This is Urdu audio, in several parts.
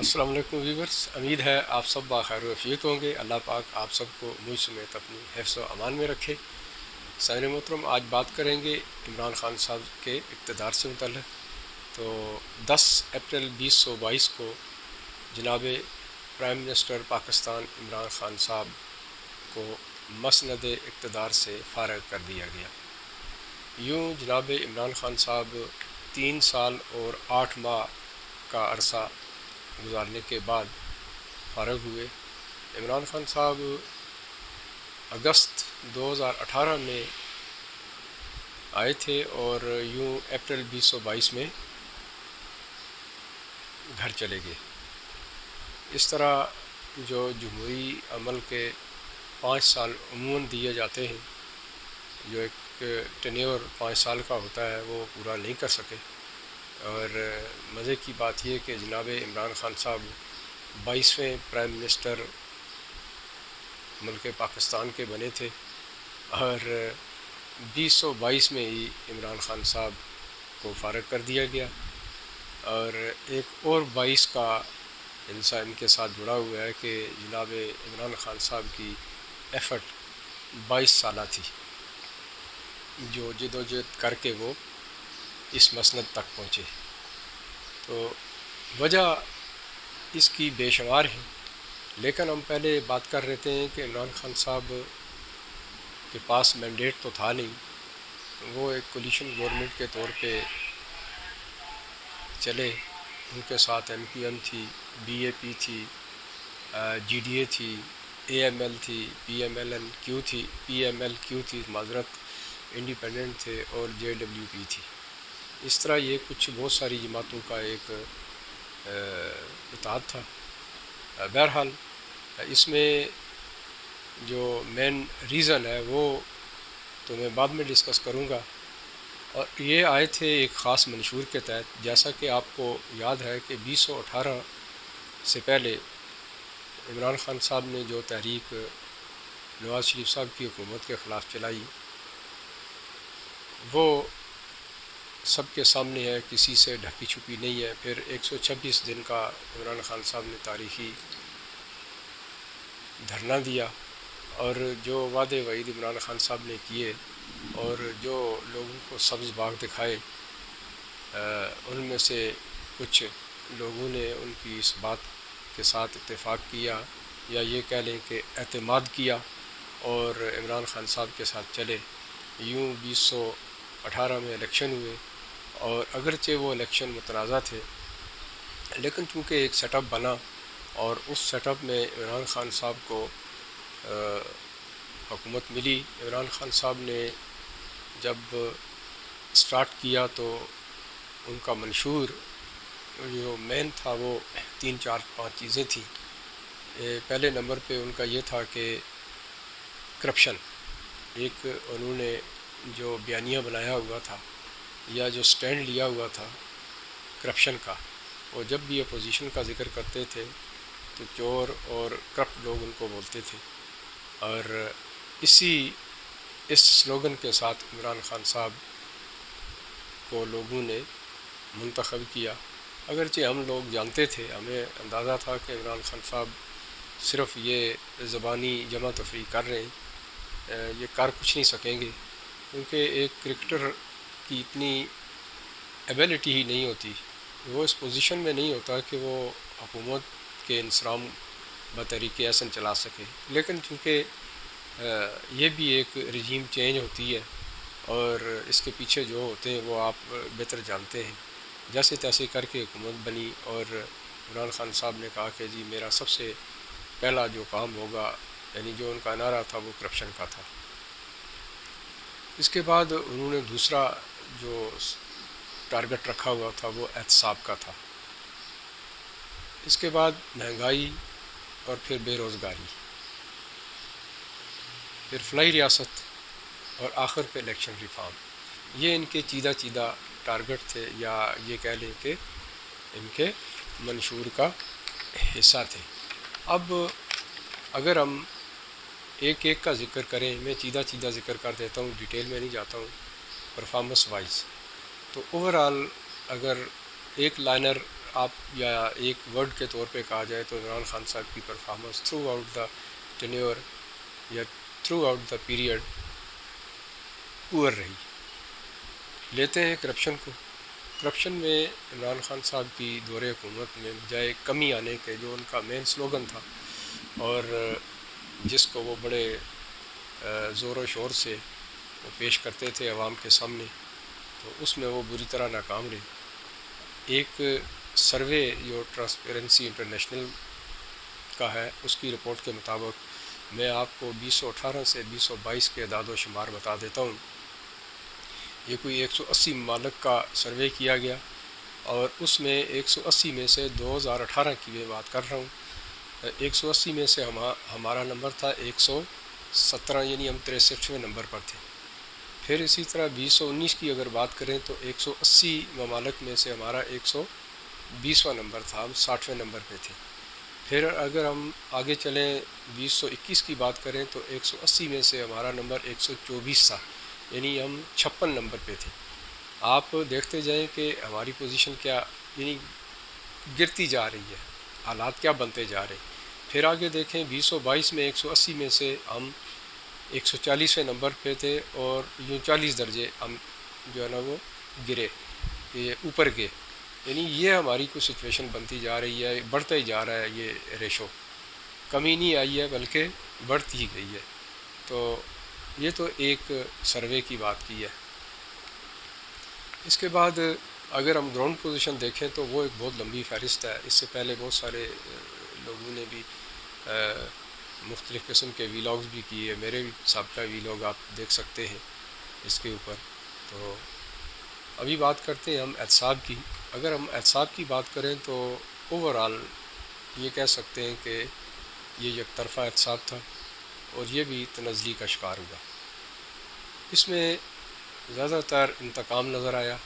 السلام علیکم ویورز، امید ہے آپ سب باخیر و عافیت ہوں گے۔ اللہ پاک آپ سب کو مجھ سمیت اپنی حفظ و امان میں رکھے۔ سامعین محترم، آج بات کریں گے عمران خان صاحب کے اقتدار سے متعلق۔ تو 10 اپریل 2022 کو جناب پرائم منسٹر پاکستان عمران خان صاحب کو مسند اقتدار سے فارغ کر دیا گیا۔ یوں جناب عمران خان صاحب 3 سال اور 8 ماہ کا عرصہ گزارنے کے بعد فارغ ہوئے۔ عمران خان صاحب اگست 2018 میں آئے تھے اور یوں اپریل 2022 میں گھر چلے گئے۔ اس طرح جو جمہوری عمل کے 5 سال عموماً دیے جاتے ہیں، جو ایک ٹینیور 5 سال کا ہوتا ہے، وہ پورا نہیں کر سکے۔ اور مزے کی بات یہ کہ جناب عمران خان صاحب 22ویں پرائم منسٹر ملک پاکستان کے بنے تھے، اور 2022 میں ہی عمران خان صاحب کو فارغ کر دیا گیا۔ اور ایک اور 22 کا ان کے ساتھ جڑا ہوا ہے کہ جناب عمران خان صاحب کی ایفرٹ 22 سالہ تھی، جو جد و جہد کر کے وہ اس مسند تک پہنچے۔ تو وجہ اس کی بے شمار ہیں، لیکن ہم پہلے بات کر رہتے ہیں کہ عمران خان صاحب کے پاس مینڈیٹ تو تھا نہیں، وہ ایک کولیشن گورنمنٹ کے طور پہ چلے۔ ان کے ساتھ ایم پی ایم تھی، بی اے پی تھی، جی ڈی اے تھی، اے ایم ایل تھی، پی ایم ایل کیو تھی، معذرت، انڈیپینڈنٹ تھے، اور جے ڈبلیو پی تھی۔ اس طرح یہ کچھ بہت ساری جماعتوں کا ایک اتحاد تھا۔ بہرحال اس میں جو مین ریزن ہے وہ تو میں بعد میں ڈسکس کروں گا۔ اور یہ آئے تھے ایک خاص منشور کے تحت، جیسا کہ آپ کو یاد ہے کہ 2018 سے پہلے عمران خان صاحب نے جو تحریک نواز شریف صاحب کی حکومت کے خلاف چلائی، وہ سب کے سامنے ہے، کسی سے ڈھکی چھپی نہیں ہے۔ پھر 126 دن کا عمران خان صاحب نے تاریخی دھرنا دیا، اور جو وعدے وعید عمران خان صاحب نے کیے اور جو لوگوں کو سبز باغ دکھائے، ان میں سے کچھ لوگوں نے ان کی اس بات کے ساتھ اتفاق کیا، یا یہ کہہ لیں کہ اعتماد کیا، اور عمران خان صاحب کے ساتھ چلے۔ یوں 2018 میں الیکشن ہوئے، اور اگرچہ وہ الیکشن متنازع تھے، لیکن چونکہ ایک سیٹ اپ بنا، اور اس سیٹ اپ میں عمران خان صاحب کو حکومت ملی۔ عمران خان صاحب نے جب سٹارٹ کیا تو ان کا منشور جو مین تھا وہ 3 4 5 چیزیں تھیں۔ پہلے نمبر پہ ان کا یہ تھا کہ کرپشن، ایک انہوں نے جو بیانیہ بنایا ہوا تھا یا جو سٹینڈ لیا ہوا تھا کرپشن کا، وہ جب بھی اپوزیشن کا ذکر کرتے تھے تو چور اور کرپٹ لوگ ان کو بولتے تھے، اور اس سلوگن کے ساتھ عمران خان صاحب کو لوگوں نے منتخب کیا۔ اگرچہ ہم لوگ جانتے تھے، ہمیں اندازہ تھا کہ عمران خان صاحب صرف یہ زبانی جمع تفریح کر رہے ہیں، یہ کر کچھ نہیں سکیں گے، کیونکہ ایک کرکٹر کی اتنی ایبیلٹی ہی نہیں ہوتی، وہ اس پوزیشن میں نہیں ہوتا کہ وہ حکومت کے انصرام بطریق احسن چلا سکے۔ لیکن چونکہ یہ بھی ایک رجیم چینج ہوتی ہے، اور اس کے پیچھے جو ہوتے ہیں وہ آپ بہتر جانتے ہیں، جیسے تیسے کر کے حکومت بنی، اور عمران خان صاحب نے کہا کہ جی میرا سب سے پہلا جو کام ہوگا، یعنی جو ان کا نعرہ تھا وہ کرپشن کا تھا۔ اس کے بعد انہوں نے دوسرا جو ٹارگٹ رکھا ہوا تھا وہ احتساب کا تھا۔ اس کے بعد مہنگائی، اور پھر بے روزگاری، پھر فلاحی ریاست، اور آخر پہ الیکشن ریفارم۔ یہ ان کے چیدہ ٹارگٹ تھے، یا یہ کہہ لیں کہ ان کے منشور کا حصہ تھے۔ اب اگر ہم ایک ایک کا ذکر کریں، میں چیدہ ذکر کر دیتا ہوں، ڈیٹیل میں نہیں جاتا ہوں، پرفارمنس وائز۔ تو اوورآل اگر ایک لائنر آپ یا ایک ورڈ کے طور پہ کہا جائے تو عمران خان صاحب کی performance through out the tenure یا تھرو آؤٹ دا پیریڈ پور رہی۔ لیتے ہیں کرپشن کو۔ کرپشن میں عمران خان صاحب کی دور حکومت میں بجائے کمی آنے کے، جو ان کا مین سلوگن تھا اور جس کو وہ بڑے زور و شور سے وہ پیش کرتے تھے عوام کے سامنے، تو اس میں وہ بری طرح ناکام رہے۔ ایک سروے جو ٹرانسپیرنسی انٹرنیشنل کا ہے، اس کی رپورٹ کے مطابق میں آپ کو 2018 سے 2022 کے اعداد و شمار بتا دیتا ہوں۔ یہ کوئی 180 ممالک کا سروے کیا گیا اور اس میں 180 میں سے 2018 کی میں بات کر رہا ہوں، 180 میں سے ہمارا نمبر تھا 117، یعنی ہم 63ویں نمبر پر تھے۔ پھر اسی طرح 2019 کی اگر بات کریں تو 180 ممالک میں سے ہمارا 120واں نمبر تھا، ہم 60ویں نمبر پہ تھے۔ پھر اگر ہم آگے چلیں 2021 کی بات کریں تو 180 میں سے ہمارا نمبر 124 تھا، یعنی ہم 56 نمبر پہ تھے۔ آپ دیکھتے جائیں کہ ہماری پوزیشن کیا یعنی گرتی جا رہی ہے، حالات کیا بنتے جا رہے ہیں۔ پھر آگے دیکھیں 2022 میں 180 میں سے ہم 140ویں نمبر پہ تھے اور یوں 40 درجے ہم جو ہے نا وہ گرے، یہ اوپر گئے، یعنی یہ ہماری کوئی سچویشن بنتی جا رہی ہے، بڑھتا ہی جا رہا ہے یہ ریشو، کمی نہیں آئی ہے بلکہ بڑھتی ہی گئی ہے۔ تو یہ تو ایک سروے کی بات کی ہے۔ اس کے بعد اگر ہم گراؤنڈ پوزیشن دیکھیں تو وہ ایک بہت لمبی فہرست ہے۔ اس سے پہلے بہت سارے لوگوں نے بھی مختلف قسم کے ویلاگز بھی کیے، میرے بھی سابقہ ویلاگ آپ دیکھ سکتے ہیں اس کے اوپر۔ تو ابھی بات کرتے ہیں ہم احتساب کی۔ اگر ہم احتساب کی بات کریں تو اوورآل یہ کہہ سکتے ہیں کہ یہ یک طرفہ احتساب تھا اور یہ بھی تنزلی کا شکار ہوا۔ اس میں زیادہ تر انتقام نظر آیا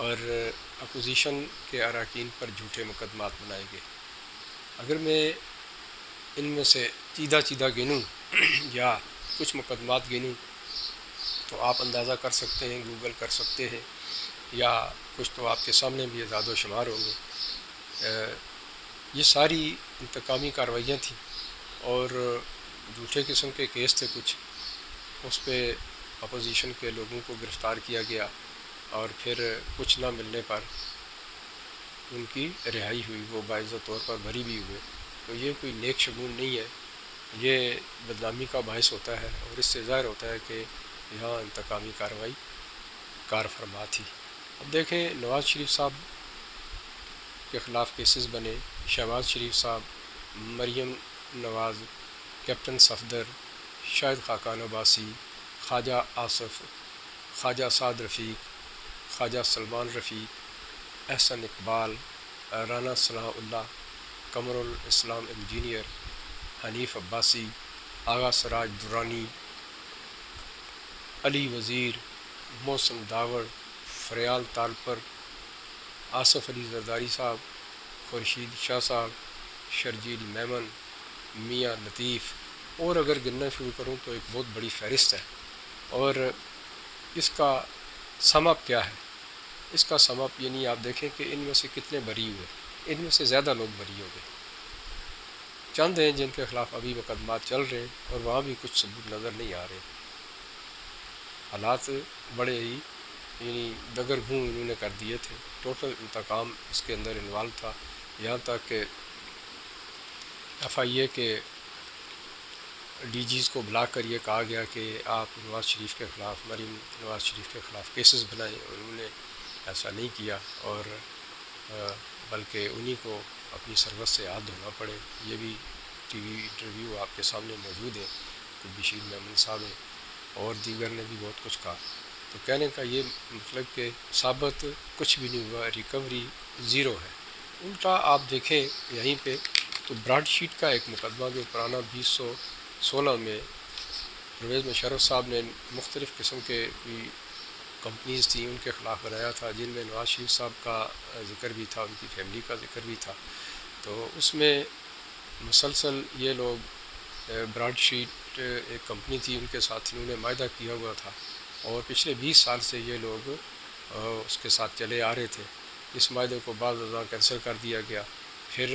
اور اپوزیشن کے اراکین پر جھوٹے مقدمات بنائے گئے۔ اگر میں ان میں سے چیدہ گنوں یا کچھ مقدمات گنوں تو آپ اندازہ کر سکتے ہیں، گوگل کر سکتے ہیں، یا کچھ تو آپ کے سامنے بھی اعداد و شمار ہوں گے۔ یہ ساری انتقامی کارروائیاں تھیں اور جھوٹے قسم کے کیس تھے کچھ، اس پہ اپوزیشن کے لوگوں کو گرفتار کیا گیا اور پھر کچھ نہ ملنے پر ان کی رہائی ہوئی، وہ باعزت طور پر بری بھی ہوئے۔ تو یہ کوئی نیک شگون نہیں ہے، یہ بدنامی کا باعث ہوتا ہے اور اس سے ظاہر ہوتا ہے کہ یہاں انتقامی کارروائی کار فرما تھی۔ اب دیکھیں نواز شریف صاحب کے خلاف کیسز بنے، شہباز شریف صاحب، مریم نواز، کیپٹن صفدر، شاہد خاقان عباسی، خواجہ آصف، خواجہ سعد رفیق، خواجہ سلمان رفیق، احسن اقبال، رانا ثناء اللہ، قمر الاسلام انجینئر، حنیف عباسی، آغا سراج درانی، علی وزیر، محسن داور، فریال تالپر، آصف علی زرداری صاحب، خورشید شاہ صاحب، شرجیل میمن، میاں لطیف، اور اگر گننا شروع کروں تو ایک بہت بڑی فہرست ہے۔ اور اس کا سم اپ کیا ہے؟ اس کا سم اپ یعنی آپ دیکھیں کہ ان میں سے کتنے بری ہوئے، ان میں سے زیادہ لوگ بری ہو گئے۔ چند ہیں جن کے خلاف ابھی مقدمات چل رہے ہیں اور وہاں بھی کچھ ثبوت نظر نہیں آ رہے۔ حالات بڑے ہی یعنی دگر گھوں انہوں نے کر دیے تھے، ٹوٹل انتقام اس کے اندر انوالو تھا، یہاں تک کہ ایف آئی اے کے ڈی جیز کو بلا کر یہ کہا گیا کہ آپ نواز شریف کے خلاف، مریم نواز شریف کے خلاف کیسز بنائیں، اور انہوں نے ایسا نہیں کیا اور بلکہ انہی کو اپنی سربت سے ہاتھ دھونا پڑے۔ یہ بھی ٹی وی انٹرویو آپ کے سامنے موجود ہے، تو بشیر میمن صاحب ہیں اور دیگر نے بھی بہت کچھ کہا۔ تو کہنے کا یہ مطلب کہ ثابت کچھ بھی نہیں ہوا، ریکوری زیرو ہے۔ الٹا آپ دیکھیں یہیں پہ تو براڈ شیٹ کا ایک مقدمہ جو پرانا 2016 میں پرویز مشرف صاحب نے مختلف قسم کے کمپنیز تھیں ان کے خلاف بنایا تھا، جن میں نواز شریف صاحب کا ذکر بھی تھا، ان کی فیملی کا ذکر بھی تھا۔ تو اس میں مسلسل یہ لوگ براڈ شیٹ ایک کمپنی تھی، ان کے ساتھ انہوں نے معاہدہ کیا ہوا تھا اور پچھلے 20 سال سے یہ لوگ اس کے ساتھ چلے آ رہے تھے اس معاہدے کو بعد ازاں کینسل کر دیا گیا. پھر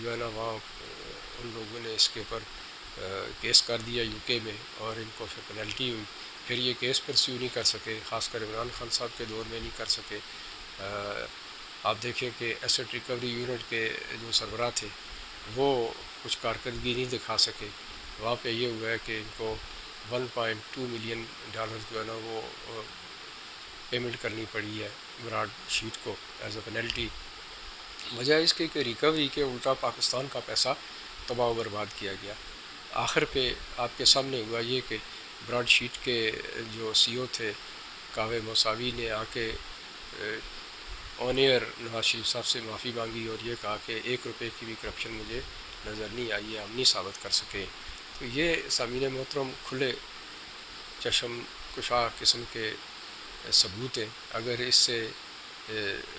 جو ہے نا وہاں ان لوگوں نے اس کے اوپر کیس کر دیا یو کے میں، اور ان کو پھر پینلٹی ہوئی. پھر یہ کیس پرسیو نہیں کر سکے، خاص کر عمران خان صاحب کے دور میں نہیں کر سکے. آپ دیکھیں کہ ایسٹ ریکوری یونٹ کے جو سربراہ تھے وہ کچھ کارکردگی نہیں دکھا سکے. وہاں پہ یہ ہوا ہے کہ ان کو $1.2 ملین جو ہے نا وہ پیمنٹ کرنی پڑی ہے براڈ شیٹ کو ایز اے پینلٹی. وجہ اس کی کہ ریکوری کے الٹا پاکستان کا پیسہ تباہ و برباد کیا گیا. آخر پہ آپ کے سامنے ہوا یہ کہ براڈ شیٹ کے جو سی او تھے کاوے موساوی نے آ کے آن ایئر نواز شریف صاحب سے معافی مانگی اور یہ کہا کہ $1 کی بھی کرپشن مجھے نظر نہیں آئی ہے، ہم نہیں ثابت کر سکے. تو یہ سامعین محترم کھلے چشم کشا قسم کے ثبوت ہیں. اگر اس سے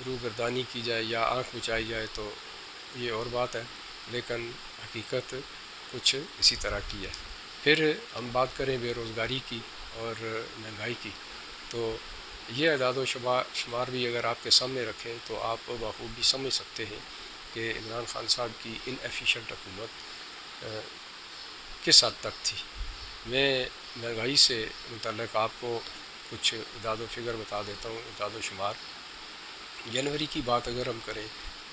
روگردانی کی جائے یا آنکھ بچائی جائے تو یہ اور بات ہے، لیکن حقیقت کچھ اسی طرح کی ہے. پھر ہم بات کریں بے روزگاری کی اور مہنگائی کی، تو یہ اعداد و شمار بھی اگر آپ کے سامنے رکھیں تو آپ بخوبی سمجھ سکتے ہیں کہ عمران خان صاحب کی ان ایفیشینٹ حکومت کس حد تک تھی. میں مہنگائی سے متعلق آپ کو کچھ اعداد و فگر بتا دیتا ہوں، اعداد و شمار. جنوری کی بات اگر ہم کریں،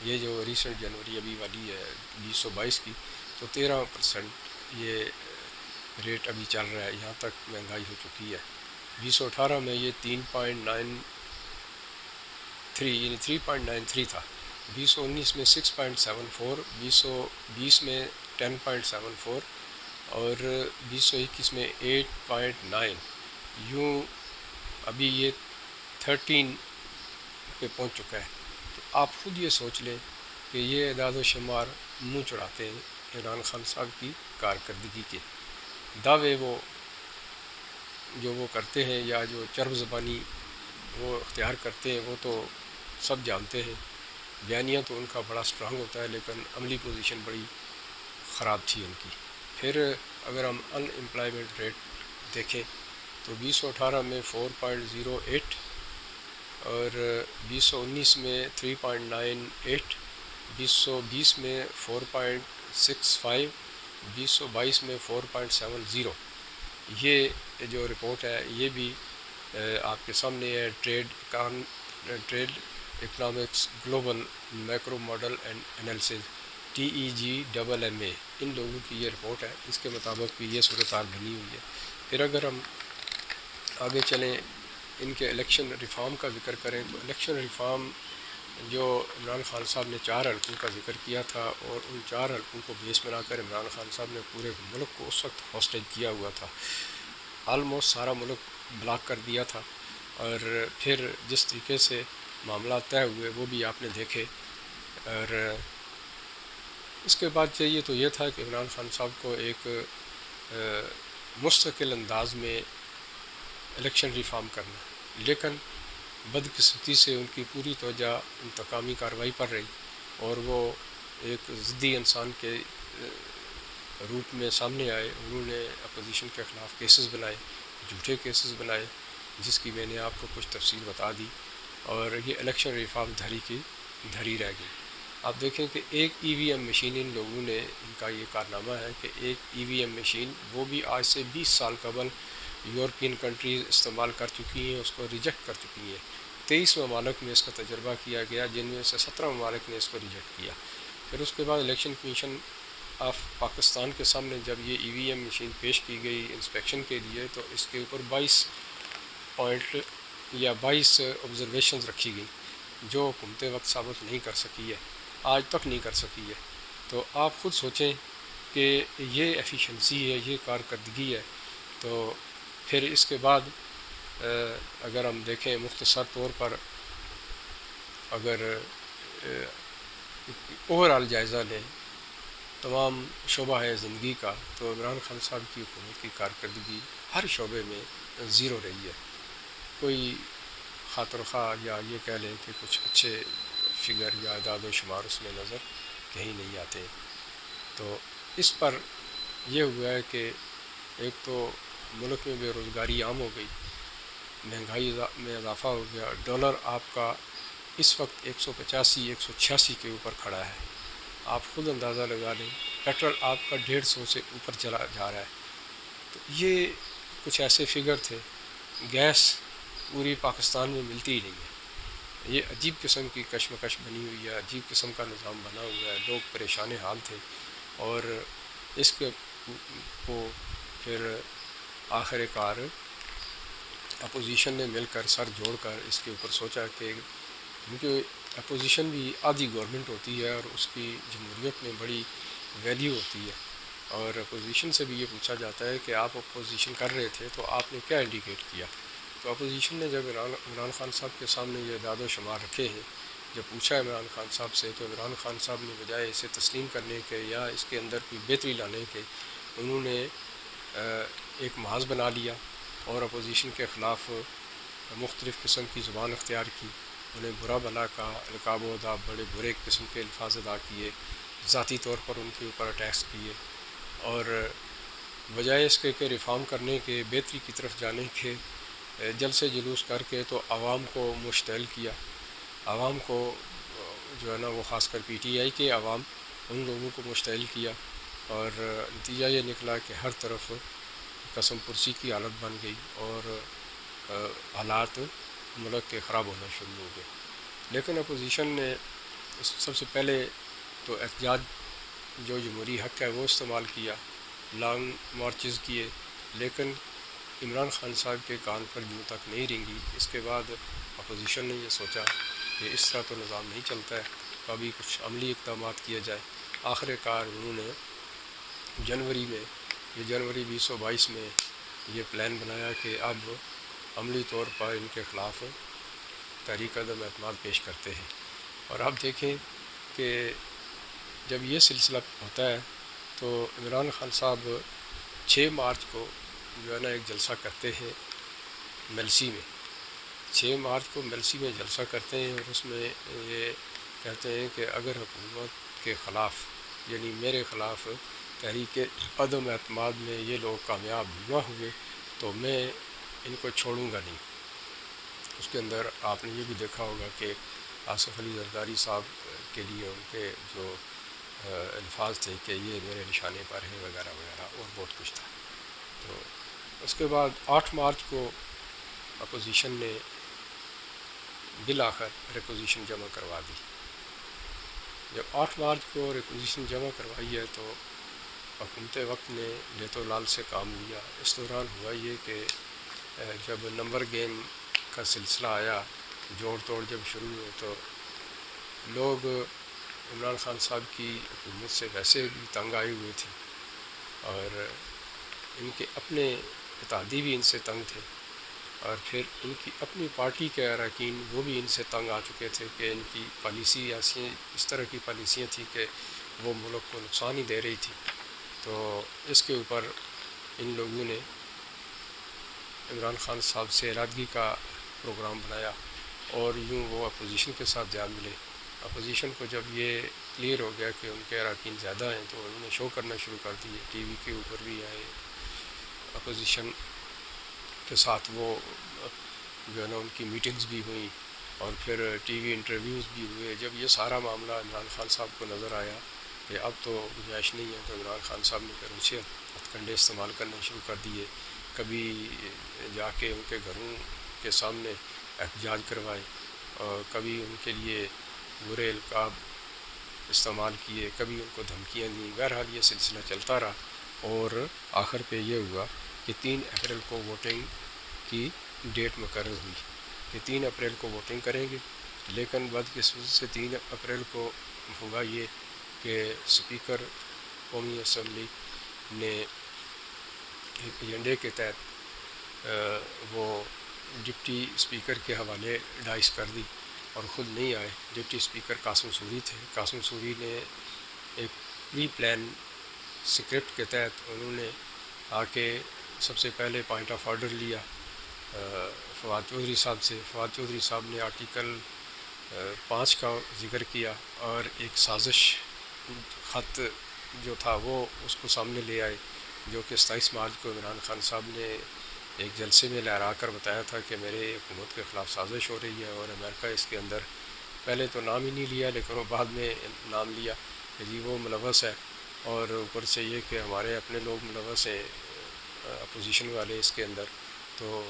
یہ جو ریسنٹ جنوری ابھی والی ہے 2022 کی، تو 13% یہ ریٹ ابھی چل رہا ہے. یہاں تک مہنگائی ہو چکی ہے. 2018 میں یہ 3.93 یعنی 3.93 تھا. 2019 میں 6.74، 2020 میں 10.74 اور 2021 میں 8.9. یوں ابھی یہ 13 پہ پہنچ چکا ہے. تو آپ خود یہ سوچ لیں کہ یہ اعداد و شمار منہ چڑھاتے ہیں عمران خان صاحب کی کارکردگی کے. دعوے وہ کرتے ہیں یا جو چرب زبانی وہ اختیار کرتے ہیں وہ تو سب جانتے ہیں. بیانیہ تو ان کا بڑا سٹرانگ ہوتا ہے، لیکن عملی پوزیشن بڑی خراب تھی ان کی. پھر اگر ہم ان امپلائمنٹ ریٹ دیکھیں تو 2018 میں 4.08 اور 2019 میں 3.98، 2020 میں 4.65، 2022 میں 4.70. یہ جو رپورٹ ہے یہ بھی آپ کے سامنے ہے. Trade economics global macro model and analysis TEGMMA، ان لوگوں کی یہ رپورٹ ہے. اس کے مطابق بھی یہ صورتحال بنی ہوئی ہے. پھر اگر ہم آگے چلیں ان کے الیکشن ریفارم کا ذکر کریں تو الیکشن ریفارم جو عمران خان صاحب نے 4 حلقوں کا ذکر کیا تھا، اور ان 4 حلقوں کو بیس بنا کر عمران خان صاحب نے پورے ملک کو اس وقت ہاسٹیج کیا ہوا تھا. آلموسٹ سارا ملک بلاک کر دیا تھا. اور پھر جس طریقے سے معاملات طے ہوئے وہ بھی آپ نے دیکھے. اور اس کے بعد چاہیے تو یہ تھا کہ عمران خان صاحب کو ایک مستقل انداز میں الیکشن ریفارم کرنا، لیکن بدقسمتی سے ان کی پوری توجہ انتقامی کارروائی پر رہی، اور وہ ایک ضدی انسان کے روپ میں سامنے آئے. انہوں نے اپوزیشن کے خلاف کیسز بنائے، جھوٹے کیسز بنائے، جس کی میں نے آپ کو کچھ تفصیل بتا دی، اور یہ الیکشن ریفارم دھری کی دھری رہ گئی. آپ دیکھیں کہ ایک EVM مشین ان لوگوں نے، ان کا یہ کارنامہ ہے کہ ایک EVM مشین، وہ بھی آج سے 20 سال قبل یورپین کنٹریز استعمال کر چکی ہیں، اس کو ریجیکٹ کر چکی ہیں. 23 ممالک میں اس کا تجربہ کیا گیا، جن میں سے 17 ممالک نے اس کو ریجیکٹ کیا. پھر اس کے بعد الیکشن کمیشن آف پاکستان کے سامنے جب یہ EVM مشین پیش کی گئی انسپیکشن کے لیے، تو اس کے اوپر 22 پوائنٹ یا 22 آبزرویشنز رکھی گئی، جو حکومت وقت ثابت نہیں کر سکی ہے، آج تک نہیں کر سکی ہے. تو آپ خود سوچیں کہ یہ ایفیشنسی ہے، یہ کارکردگی ہے. تو پھر اس کے بعد اگر ہم دیکھیں مختصر طور پر، اگر اوورآل جائزہ لیں تمام شعبہ ہے زندگی کا، تو عمران خان صاحب کی حکومت کی کارکردگی ہر شعبے میں زیرو رہی ہے. کوئی خاطر خواہ یا یہ کہہ لیں کہ کچھ اچھے فگر یا اعداد و شمار اس میں نظر کہیں نہیں آتے. تو اس پر یہ ہوا ہے کہ ایک تو ملک میں بے روزگاری عام ہو گئی، مہنگائی میں اضافہ ہو گیا، ڈالر آپ کا اس وقت 185 186 کے اوپر کھڑا ہے. آپ خود اندازہ لگا لیں پیٹرول آپ کا 150 سے اوپر چلا جا رہا ہے. تو یہ کچھ ایسے فگر تھے. گیس پوری پاکستان میں ملتی ہی نہیں ہے. یہ عجیب قسم کی کشمکش بنی ہوئی ہے, عجیب قسم کا نظام بنا ہوا ہے. لوگ پریشان حال تھے اور اس کو پھر آخر کار اپوزیشن نے مل کر سر جوڑ کر اس کے اوپر سوچا کہ کیونکہ اپوزیشن بھی آدھی گورنمنٹ ہوتی ہے اور اس کی جمہوریت میں بڑی ویلیو ہوتی ہے, اور اپوزیشن سے بھی یہ پوچھا جاتا ہے کہ آپ اپوزیشن کر رہے تھے تو آپ نے کیا انڈیکیٹ کیا. تو اپوزیشن نے جب عمران خان صاحب کے سامنے یہ اعداد و شمار رکھے ہیں, جب پوچھا عمران خان صاحب سے, تو عمران خان صاحب نے بجائے اسے تسلیم کرنے کے یا اس کے اندر کوئی بہتری لانے کے, انہوں نے ایک محاذ بنا لیا اور اپوزیشن کے خلاف مختلف قسم کی زبان اختیار کی. انہیں برا بلا کا القاب و اداب, بڑے برے قسم کے الفاظ ادا کیے, ذاتی طور پر ان کے اوپر اٹیکس کیے, اور بجائے اس کے کہ ریفارم کرنے کے, بہتری کی طرف جانے کے, جلسے جلوس کر کے تو عوام کو مشتعل کیا. عوام کو جو ہے نا وہ خاص کر پی ٹی آئی کے عوام, ان لوگوں کو مشتعل کیا, اور نتیجہ یہ نکلا کہ ہر طرف قسم پرسی کی حالت بن گئی اور حالات ملک کے خراب ہونا شروع ہو گئے. لیکن اپوزیشن نے سب سے پہلے تو احتجاج جو جمہوری حق ہے وہ استعمال کیا, لانگ مارچز کیے, لیکن عمران خان صاحب کے کان پر جوں تک نہیں رینگی. اس کے بعد اپوزیشن نے یہ سوچا کہ اس طرح تو نظام نہیں چلتا ہے, کبھی کچھ عملی اقدامات کیا جائے. آخر کار انہوں نے جنوری 2022 میں یہ پلان بنایا کہ اب عملی طور پر ان کے خلاف تحریک عدم اعتماد پیش کرتے ہیں. اور آپ دیکھیں کہ جب یہ سلسلہ ہوتا ہے تو عمران خان صاحب 6 مارچ کو جو ہے نا ایک جلسہ کرتے ہیں میلسی میں. 6 مارچ کو میلسی میں جلسہ کرتے ہیں اور اس میں یہ کہتے ہیں کہ اگر حکومت کے خلاف, یعنی میرے خلاف تحریک عدم اعتماد میں یہ لوگ کامیاب نہ ہوئے تو میں ان کو چھوڑوں گا نہیں. اس کے اندر آپ نے یہ بھی دیکھا ہوگا کہ آصف علی زرداری صاحب کے لیے ان کے جو الفاظ تھے کہ یہ میرے نشانے پر ہیں وغیرہ وغیرہ, اور بہت کچھ تھا. تو اس کے بعد 8 مارچ کو اپوزیشن نے بالآخر ریکوزیشن جمع کروا دی. جب 8 مارچ کو ریکوزیشن جمع کروائی ہے تو حکومت وقت نے لیت و لال سے کام لیا. اس دوران ہوا یہ کہ جب نمبر گیم کا سلسلہ آیا, جوڑ توڑ جب شروع ہوئے, تو لوگ عمران خان صاحب کی حکومت سے ویسے بھی تنگ آئے ہوئے تھے, اور ان کے اپنے اتحادی بھی ان سے تنگ تھے, اور پھر ان کی اپنی پارٹی کے اراکین وہ بھی ان سے تنگ آ چکے تھے کہ ان کی پالیسی ایسی اس طرح کی پالیسیاں تھیں کہ وہ ملک کو نقصان ہی دے رہی تھی. تو اس کے اوپر ان لوگوں نے عمران خان صاحب سے علیحدگی کا پروگرام بنایا, اور یوں وہ اپوزیشن کے ساتھ جا ملے. اپوزیشن کو جب یہ کلیئر ہو گیا کہ ان کے اراکین زیادہ ہیں تو انہوں نے شو کرنا شروع کر دیے, ٹی وی کے اوپر بھی آئے, اپوزیشن کے ساتھ وہ جو ہے نا ان کی میٹنگز بھی ہوئیں, اور پھر ٹی وی انٹرویوز بھی ہوئے. جب یہ سارا معاملہ عمران خان صاحب کو نظر آیا کہ اب تو گنجائش نہیں ہے, تو عمران خان صاحب نے پھر اونچے ہتھ کنڈے استعمال کرنا شروع کر دیے. کبھی جا کے ان کے گھروں کے سامنے احتجاج کروائے, اور کبھی ان کے لیے برے القاب استعمال کیے, کبھی ان کو دھمکیاں دیں. بہرحال یہ سلسلہ چلتا رہا, اور آخر پہ یہ ہوا کہ 3 اپریل کو ووٹنگ کی ڈیٹ مقرر ہوئی کہ 3 اپریل کو ووٹنگ کریں گے. لیکن بدقسمتی سے 3 اپریل کو ہوا یہ کہ اسپیکر قومی اسمبلی نے ایک ایجنڈے کے تحت وہ ڈپٹی اسپیکر کے حوالے ڈائس کر دی, اور خود نہیں آئے. ڈپٹی اسپیکر قاسم سوری تھے. قاسم سوری نے ایک پری پلان اسکرپٹ کے تحت انہوں نے آ کے سب سے پہلے پوائنٹ آف آرڈر لیا فواد چودھری صاحب سے. فواد چودھری صاحب نے آرٹیکل 5 کا ذکر کیا, اور ایک سازش خط جو تھا وہ اس کو سامنے لے آئے, جو کہ 27 مارچ کو عمران خان صاحب نے ایک جلسے میں لہرا کر بتایا تھا کہ میرے حکومت کے خلاف سازش ہو رہی ہے, اور امریکہ اس کے اندر پہلے تو نام ہی نہیں لیا، لیکن وہ بعد میں نام لیا کہ جی وہ ملوث ہے، اور اوپر سے یہ کہ ہمارے اپنے لوگ ملوث ہیں اپوزیشن والے اس کے اندر. تو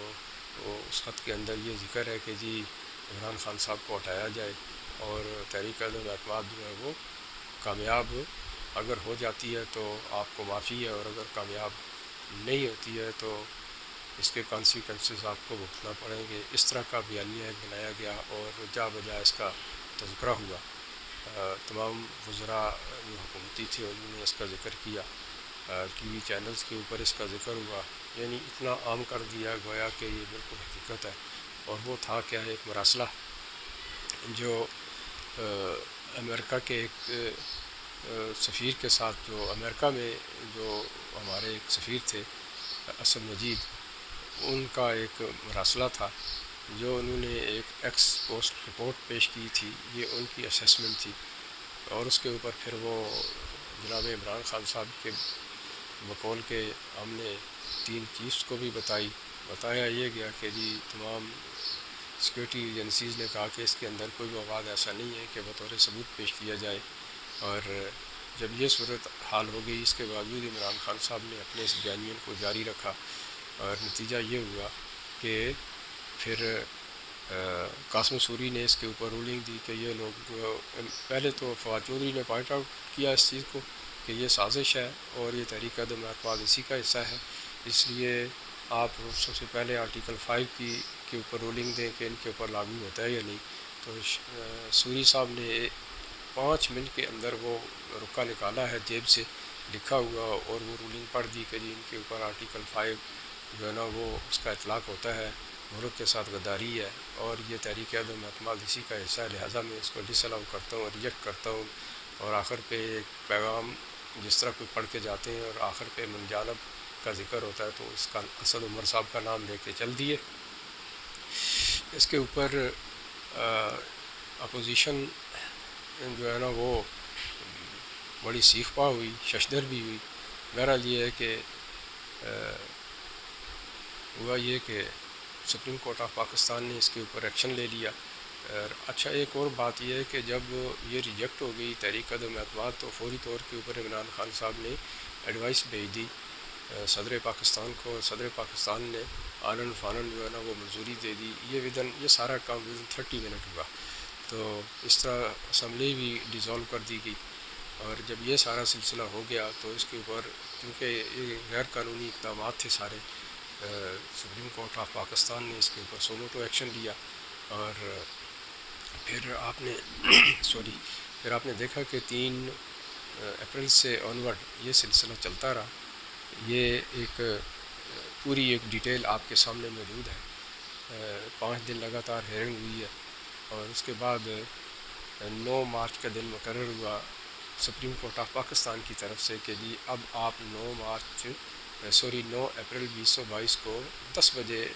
وہ اس خط کے اندر یہ ذکر ہے کہ جی عمران خان صاحب کو ہٹایا جائے، اور تحریک عدم اعتماد جو ہے وہ کامیاب اگر ہو جاتی ہے تو آپ کو معافی ہے، اور اگر کامیاب نہیں ہوتی ہے تو اس کے کانسیکوینسز آپ کو بھگتنا پڑیں گے. اس طرح کا بیانیہ بنایا گیا، اور جا بجا اس کا تذکرہ ہوا. تمام وزراء جو حکومتی تھے انہوں نے اس کا ذکر کیا، ٹی وی چینلز کے اوپر اس کا ذکر ہوا، یعنی اتنا عام کر دیا گویا کہ یہ بالکل حقیقت ہے. اور وہ تھا کیا، ایک مراسلہ جو امریکہ کے ایک سفیر کے ساتھ، جو امریکہ میں جو ہمارے ایک سفیر تھے اسد مجید، ان کا ایک مراسلہ تھا جو انہوں نے ایک ایکس پوسٹ رپورٹ پیش کی تھی. یہ ان کی اسیسمنٹ تھی، اور اس کے اوپر پھر وہ جناب عمران خان صاحب کے بقول کے ہم نے 3 چیفس کو بھی بتایا یہ گیا کہ جی تمام سیکورٹی ایجنسیز نے کہا کہ اس کے اندر کوئی مواد ایسا نہیں ہے کہ بطور ثبوت پیش کیا جائے. اور جب یہ صورت حال ہو گئی، اس کے باوجود عمران خان صاحب نے اپنے اس بیانیے کو جاری رکھا، اور نتیجہ یہ ہوا کہ پھر قاسم سوری نے اس کے اوپر رولنگ دی کہ یہ لوگ پہلے تو فواد چودھری نے پوائنٹ آؤٹ کیا اس چیز کو کہ یہ سازش ہے، اور یہ تحریک عدم اعتماد اسی کا حصہ ہے. اس لیے آپ سب سے پہلے آرٹیکل 5 کے اوپر رولنگ دیں کہ ان کے اوپر لاگو ہوتا ہے یا نہیں. تو سوری صاحب نے 5 منٹ کے اندر وہ رکا نکالا ہے جیب سے لکھا ہوا، اور وہ رولنگ پڑھ دی کہ جی ان کے اوپر آرٹیکل 5 جو ہے نا وہ اس کا اطلاق ہوتا ہے، ملک کے ساتھ غداری ہے، اور یہ تحریک عدم اعتماد اسی کا حصہ ہے، لہٰذا میں اس کو ڈس الاؤ کرتا ہوں، ریجیکٹ کرتا ہوں. اور آخر پہ ایک پیغام جس طرح کوئی پڑھ کے جاتے ہیں، اور آخر پہ من جانب کا ذکر ہوتا ہے، تو اس کا اسد عمر صاحب کا نام لے کے چل دیے. اس کے اوپر اپوزیشن جو ہے نا وہ بڑی سیخ پا ہوئی، ششدر بھی ہوئی. بہرحال یہ ہے کہ ہوا یہ کہ سپریم کورٹ آف پاکستان نے اس کے اوپر ایکشن لے لیا. اور اچھا ایک اور بات یہ ہے کہ جب یہ ریجیکٹ ہو گئی تحریک عدم اعتماد، تو فوری طور کے اوپر عمران خان صاحب نے ایڈوائس بھیج دی صدر پاکستان کو. صدر پاکستان نے آنن فانن جو ہے نا وہ منظوری دے دی. یہ سارا کام ودن 30 منٹ ہوا. تو اس طرح اسمبلی بھی ڈیزالو کر دی گئی. اور جب یہ سارا سلسلہ ہو گیا تو اس کے اوپر کیونکہ یہ غیر قانونی اقدامات تھے سارے، سپریم کورٹ آف پاکستان نے اس کے اوپر سوموٹو ایکشن لیا. اور پھر آپ نے دیکھا کہ 3 اپریل سے آنورڈ یہ سلسلہ چلتا رہا. یہ ایک پوری ایک ڈیٹیل آپ کے سامنے موجود ہے. 5 دن لگاتار ہیئرنگ ہوئی ہے، اور اس کے بعد 9 مارچ کا دن مقرر ہوا سپریم کورٹ آف پاکستان کی طرف سے کہ جی اب آپ 9 اپریل 2022 کو 10 بجے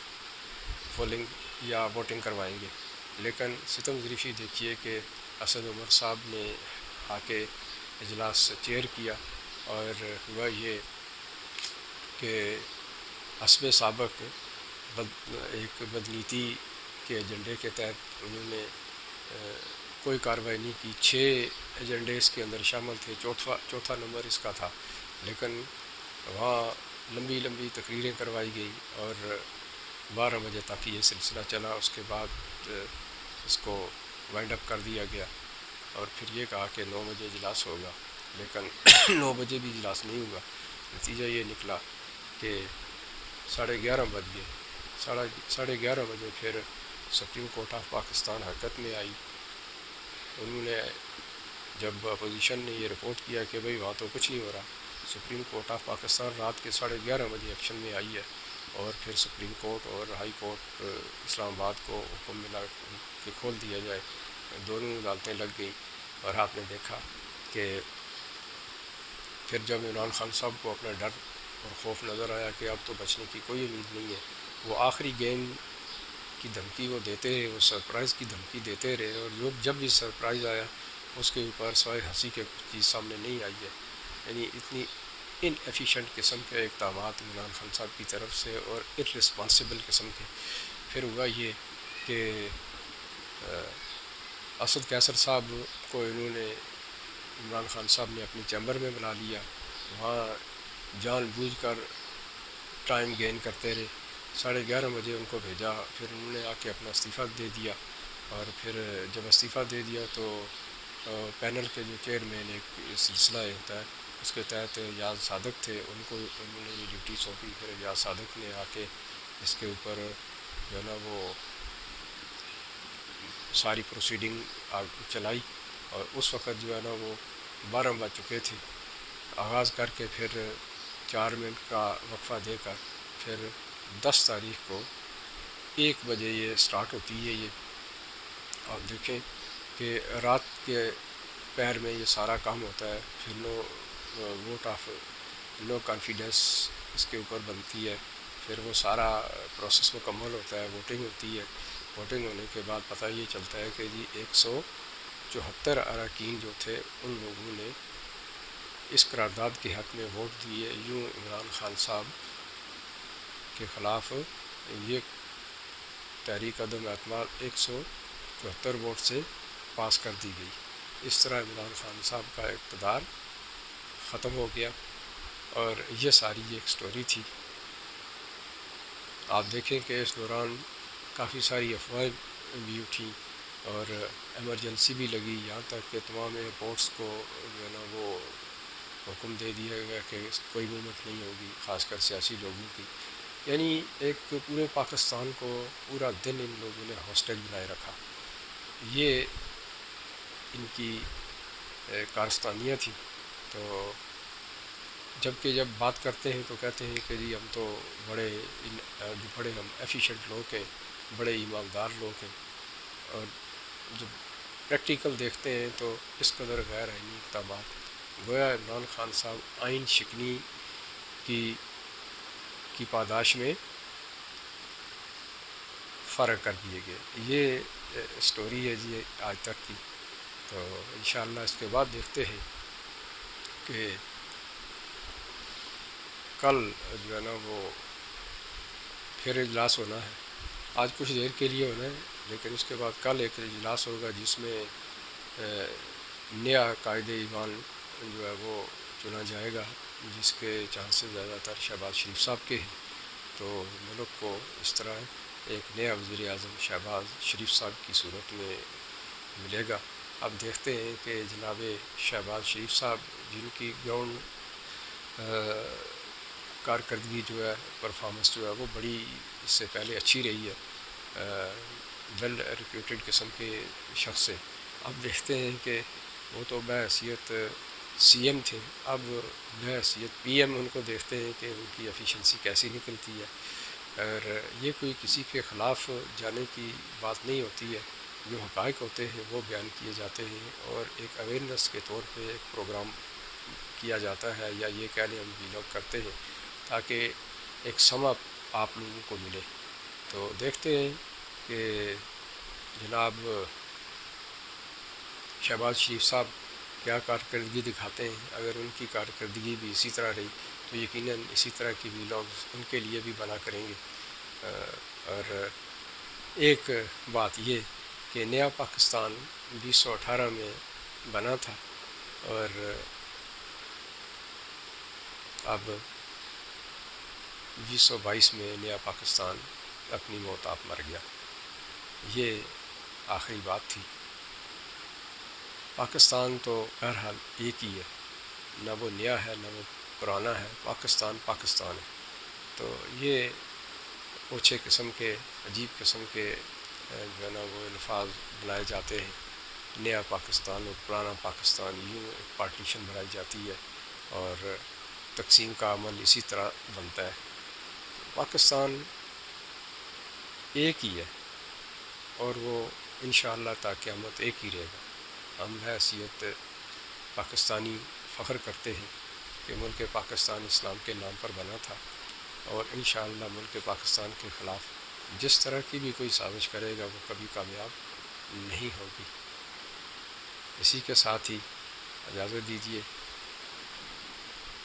پولنگ یا ووٹنگ کروائیں گے. لیکن ستم ظریفی دیکھیے کہ اسد عمر صاحب نے آ کے اجلاس چیئر کیا، اور ہوا یہ کہ حسب سابق ایک بدنیتی کے ایجنڈے کے تحت انہوں نے کوئی کارروائی نہیں کی. 6 ایجنڈے اس کے اندر شامل تھے، چوتھا نمبر اس کا تھا، لیکن وہاں لمبی لمبی تقریریں کروائی گئی، اور 12 بجے تک یہ سلسلہ چلا. اس کے بعد اس کو وائنڈ اپ کر دیا گیا، اور پھر یہ کہا کہ 9 بجے اجلاس ہوگا، لیکن 9 بجے بھی اجلاس نہیں ہوا. نتیجہ یہ نکلا کہ 11:30 بج گئے. 11:30 بجے پھر سپریم کورٹ آف پاکستان حرکت میں آئی. انہوں نے جب اپوزیشن نے یہ رپورٹ کیا کہ بھئی وہاں تو کچھ نہیں ہو رہا، سپریم کورٹ آف پاکستان رات کے 11:30 بجے ایکشن میں آئی ہے، اور پھر سپریم کورٹ اور ہائی کورٹ اسلام آباد کو حکم ملا کہ کھول دیا جائے. دونوں عدالتیں لگ گئیں، اور آپ نے دیکھا کہ پھر جب عمران خان صاحب کو اپنا ڈر اور خوف نظر آیا کہ اب تو بچنے کی کوئی امید نہیں ہے، وہ آخری گیم کی دھمکی وہ دیتے رہے، وہ سرپرائز کی دھمکی دیتے رہے، اور جب بھی سرپرائز آیا اس کے اوپر سوائے ہنسی کے کچھ چیز سامنے نہیں آئی ہے. یعنی اتنی ان ایفیشینٹ قسم کے اقدامات عمران خان صاحب کی طرف سے، اور ارسپانسبل قسم کے. پھر ہوا یہ کہ اسد قیصر صاحب کو انہوں نے عمران خان صاحب نے اپنی چیمبر میں بلا لیا، وہاں جان بوجھ کر ٹائم گین کرتے رہے، 11:30 بجے ان کو بھیجا، پھر انہوں نے آ کے اپنا استعفیٰ دے دیا، اور پھر جب استعفیٰ دے دیا تو پینل کے جو چیئرمین ایک سلسلہ ہوتا ہے اس کے تحت یاز صادق تھے، ان کو انہوں نے یہ ڈیوٹی سونپی، پھر یاز صادق نے آ کے اس کے اوپر جو ہے نا وہ ساری پروسیڈنگ چلائی، اور اس وقت جو ہے نا وہ 12 بج چکے تھے، آغاز کر کے پھر 4 منٹ کا وقفہ دے کر پھر 10 تاریخ کو 1 بجے یہ سٹارٹ ہوتی ہے۔ یہ آپ دیکھیں کہ رات کے پیر میں یہ سارا کام ہوتا ہے، پھر ووٹ آف نو کانفیڈنس اس کے اوپر بنتی ہے، پھر وہ سارا پروسیس مکمل ہوتا ہے، ووٹنگ ہوتی ہے، ووٹنگ ہونے کے بعد پتہ یہ چلتا ہے کہ جی 174 اراکین جو تھے ان لوگوں نے اس قرارداد کے حق میں ووٹ دیے، یوں عمران خان صاحب کے خلاف یہ تحریک عدم اعتماد 174 ووٹ سے پاس کر دی گئی۔ اس طرح عمران خان صاحب کا اقتدار ختم ہو گیا، اور یہ ساری ایک سٹوری تھی۔ آپ دیکھیں کہ اس دوران کافی ساری افواہیں بھی اٹھیں اور ایمرجنسی بھی لگی، یہاں تک کہ تمام ایئرپورٹس کو جو ہے نا وہ حکم دے دیا گیا کہ کوئی موومنٹ نہیں ہوگی، خاص کر سیاسی لوگوں کی، یعنی ایک پورے پاکستان کو پورا دن ان لوگوں نے ہاسٹیج بنائے رکھا۔ یہ ان کی کارستانیاں تھی۔ تو جب بات کرتے ہیں تو کہتے ہیں کہ جی ہم تو بڑے ہم ایفیشینٹ لوگ ہیں، بڑے ایماندار لوگ ہیں، اور جب پریکٹیکل دیکھتے ہیں تو اس قدر غیر آئینی اقدامات، گویا عمران خان صاحب آئین شکنی کی پاداش میں فرق کر دیے گئے۔ یہ سٹوری ہے جی آج تک کی۔ تو انشاءاللہ اس کے بعد دیکھتے ہیں کہ کل جو ہے نا وہ پھر اجلاس ہونا ہے، آج کچھ دیر کے لیے ہونا ہے، لیکن اس کے بعد کل ایک اجلاس ہوگا جس میں نیا قائد ایوان جو ہے وہ چنا جائے گا، جس کے چانسز زیادہ تر شہباز شریف صاحب کے ہیں۔ تو ملک کو اس طرح ایک نیا وزیر اعظم شہباز شریف صاحب کی صورت میں ملے گا۔ اب دیکھتے ہیں کہ جناب شہباز شریف صاحب جن کی گراؤنڈ کارکردگی جو ہے، پرفارمنس جو ہے وہ بڑی اس سے پہلے اچھی رہی ہے، ویل ریپیوٹیڈ قسم کے شخص سے، اب دیکھتے ہیں کہ وہ تو بحیثیت سی ایم تھے، اب بحیثیت پی ایم ان کو دیکھتے ہیں کہ ان کی ایفیشنسی کیسی نکلتی ہے۔ اور یہ کوئی کسی کے خلاف جانے کی بات نہیں ہوتی ہے، جو حقائق ہوتے ہیں وہ بیان کیے جاتے ہیں، اور ایک اویئرنیس کے طور پہ ایک پروگرام کیا جاتا ہے، یا یہ کہہ لیں ہم ویلاگ کرتے ہیں تاکہ ایک سم اپ آپ لوگوں کو ملے۔ تو دیکھتے ہیں کہ جناب شہباز شریف صاحب کیا کارکردگی دکھاتے ہیں۔ اگر ان کی کارکردگی بھی اسی طرح رہی تو یقیناً اسی طرح کی ویلاگز ان کے لیے بھی بنا کریں گے۔ اور ایک بات یہ کہ نیا پاکستان 2018 میں بنا تھا، اور اب 2022 میں نیا پاکستان اپنی موت آپ مر گیا۔ یہ آخری بات تھی۔ پاکستان تو بہرحال ایک ہی ہے، نہ وہ نیا ہے نہ وہ پرانا ہے، پاکستان پاکستان ہے۔ تو یہ اوچھے قسم کے عجیب قسم کے جو ہے نا وہ الفاظ بنائے جاتے ہیں، نیا پاکستان اور پرانا پاکستان، یوں ایک پارٹیشن بنائی جاتی ہے اور تقسیم کا عمل اسی طرح بنتا ہے۔ پاکستان ایک ہی ہے، اور وہ انشاءاللہ تا قیامت ایک ہی رہے گا۔ ہم بحیثیت پاکستانی فخر کرتے ہیں کہ ملک پاکستان اسلام کے نام پر بنا تھا، اور انشاءاللہ ملک پاکستان کے خلاف جس طرح کی بھی کوئی سازش کرے گا وہ کبھی کامیاب نہیں ہوگی۔ اسی کے ساتھ ہی اجازت دیجیے،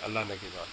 اللہ نگہبان۔